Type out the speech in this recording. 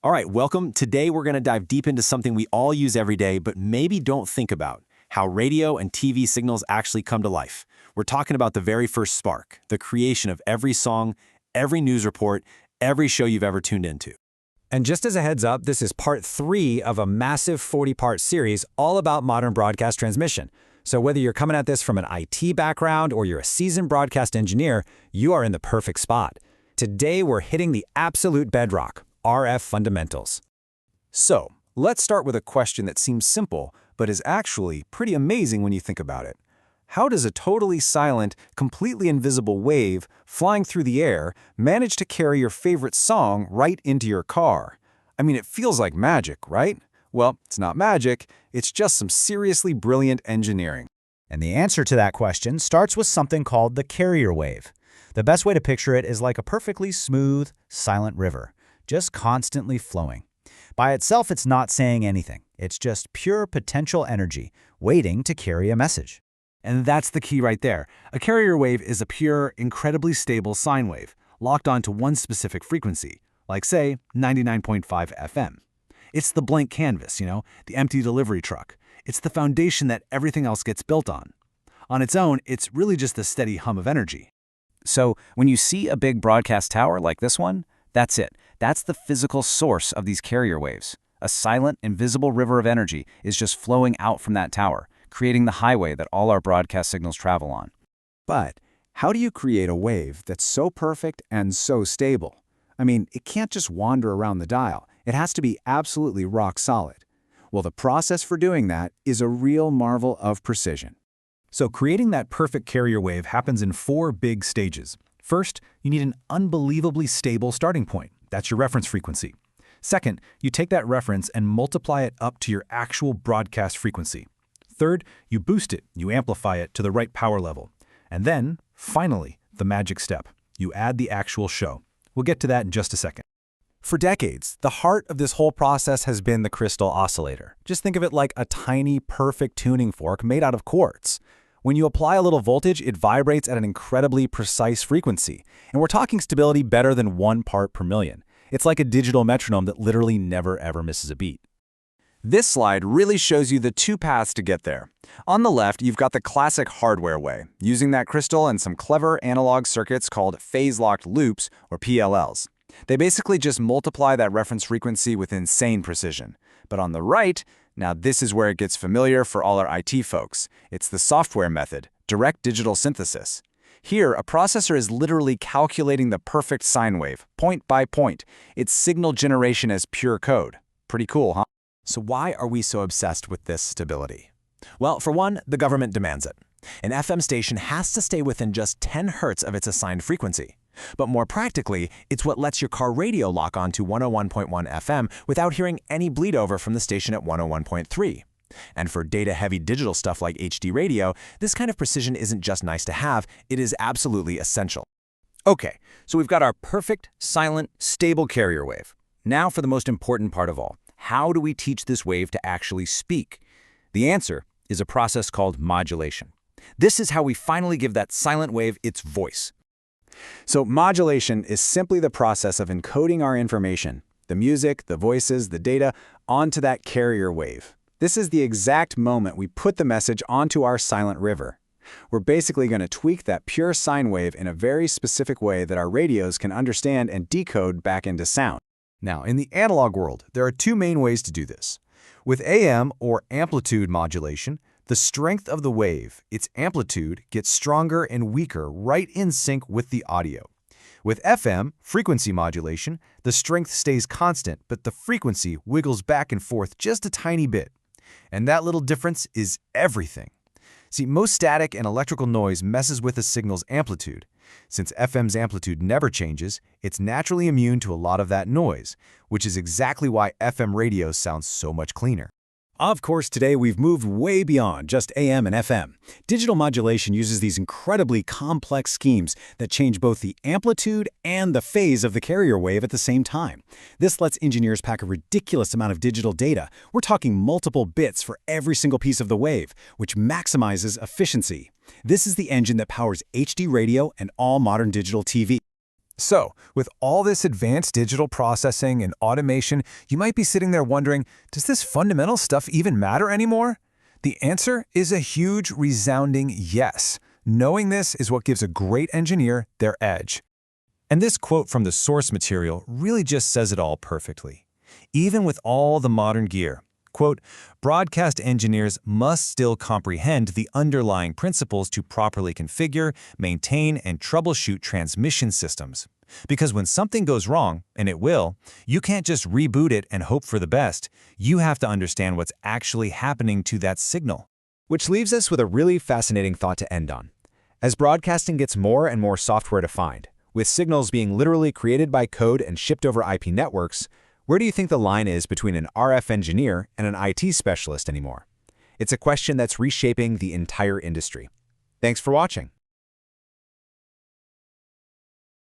All right, welcome. Today we're going to dive deep into something we all use every day, but maybe don't think about: how radio and TV signals actually come to life. We're talking about the very first spark, the creation of every song, every news report, every show you've ever tuned into. And just as a heads up, this is part 3 of a massive 40-part series all about modern broadcast transmission. So whether you're coming at this from an IT background or you're a seasoned broadcast engineer, you are in the perfect spot. Today we're hitting the absolute bedrock, RF fundamentals. So, let's start with a question that seems simple, but is actually pretty amazing when you think about it. How does a totally silent, completely invisible wave flying through the air manage to carry your favorite song right into your car? I mean, it feels like magic, right? Well, it's not magic, it's just some seriously brilliant engineering. And the answer to that question starts with something called the carrier wave. The best way to picture it is like a perfectly smooth, silent river, just constantly flowing. By itself, it's not saying anything. It's just pure potential energy, waiting to carry a message. And that's the key right there. A carrier wave is a pure, incredibly stable sine wave, locked onto one specific frequency, like say 99.5 FM. It's the blank canvas, the empty delivery truck. It's the foundation that everything else gets built on. On its own, it's really just a steady hum of energy. So when you see a big broadcast tower like this one, that's it. That's the physical source of these carrier waves. A silent, invisible river of energy is just flowing out from that tower, creating the highway that all our broadcast signals travel on. But how do you create a wave that's so perfect and so stable? I mean, it can't just wander around the dial. It has to be absolutely rock solid. Well, the process for doing that is a real marvel of precision. So creating that perfect carrier wave happens in 4 big stages. First, you need an unbelievably stable starting point. That's your reference frequency. Second, you take that reference and multiply it up to your actual broadcast frequency. Third, you boost it, you amplify it to the right power level. And then, finally, the magic step. You add the actual show. We'll get to that in just a second. For decades, the heart of this whole process has been the crystal oscillator. Just think of it like a tiny, perfect tuning fork made out of quartz. When you apply a little voltage, it vibrates at an incredibly precise frequency. And we're talking stability better than 1 part per million. It's like a digital metronome that literally never ever misses a beat. This slide really shows you the 2 paths to get there. On the left, you've got the classic hardware way, using that crystal and some clever analog circuits called phase-locked loops, or PLLs. They basically just multiply that reference frequency with insane precision. But on the right, now this is where it gets familiar for all our IT folks. It's the software method, direct digital synthesis. Here, a processor is literally calculating the perfect sine wave, point by point. It's signal generation as pure code. Pretty cool, huh? So why are we so obsessed with this stability? Well, for one, the government demands it. An FM station has to stay within just 10 hertz of its assigned frequency. But more practically, it's what lets your car radio lock onto 101.1 FM without hearing any bleed over from the station at 101.3. And for data-heavy digital stuff like HD radio, this kind of precision isn't just nice to have, it is absolutely essential. Okay, so we've got our perfect, silent, stable carrier wave. Now for the most important part of all. How do we teach this wave to actually speak? The answer is a process called modulation. This is how we finally give that silent wave its voice. So modulation is simply the process of encoding our information, the music, the voices, the data, onto that carrier wave. This is the exact moment we put the message onto our silent river. We're basically going to tweak that pure sine wave in a very specific way that our radios can understand and decode back into sound. Now, in the analog world, there are 2 main ways to do this. With AM, or amplitude modulation, the strength of the wave, its amplitude, gets stronger and weaker right in sync with the audio. With FM, frequency modulation, the strength stays constant, but the frequency wiggles back and forth just a tiny bit. And that little difference is everything. See, most static and electrical noise messes with a signal's amplitude. Since FM's amplitude never changes, it's naturally immune to a lot of that noise, which is exactly why FM radio sounds so much cleaner. Of course, today we've moved way beyond just AM and FM. Digital modulation uses these incredibly complex schemes that change both the amplitude and the phase of the carrier wave at the same time. This lets engineers pack a ridiculous amount of digital data. We're talking multiple bits for every single piece of the wave, which maximizes efficiency. This is the engine that powers HD radio and all modern digital TV. So, with all this advanced digital processing and automation, you might be sitting there wondering, does this fundamental stuff even matter anymore? The answer is a huge, resounding yes. Knowing this is what gives a great engineer their edge. And this quote from the source material really just says it all perfectly. Even with all the modern gear, quote, broadcast engineers must still comprehend the underlying principles to properly configure, maintain, and troubleshoot transmission systems. Because when something goes wrong, and it will, you can't just reboot it and hope for the best. You have to understand what's actually happening to that signal. Which leaves us with a really fascinating thought to end on. As broadcasting gets more and more software-defined, with signals being literally created by code and shipped over IP networks, where do you think the line is between an RF engineer and an IT specialist anymore? It's a question that's reshaping the entire industry. Thanks for watching.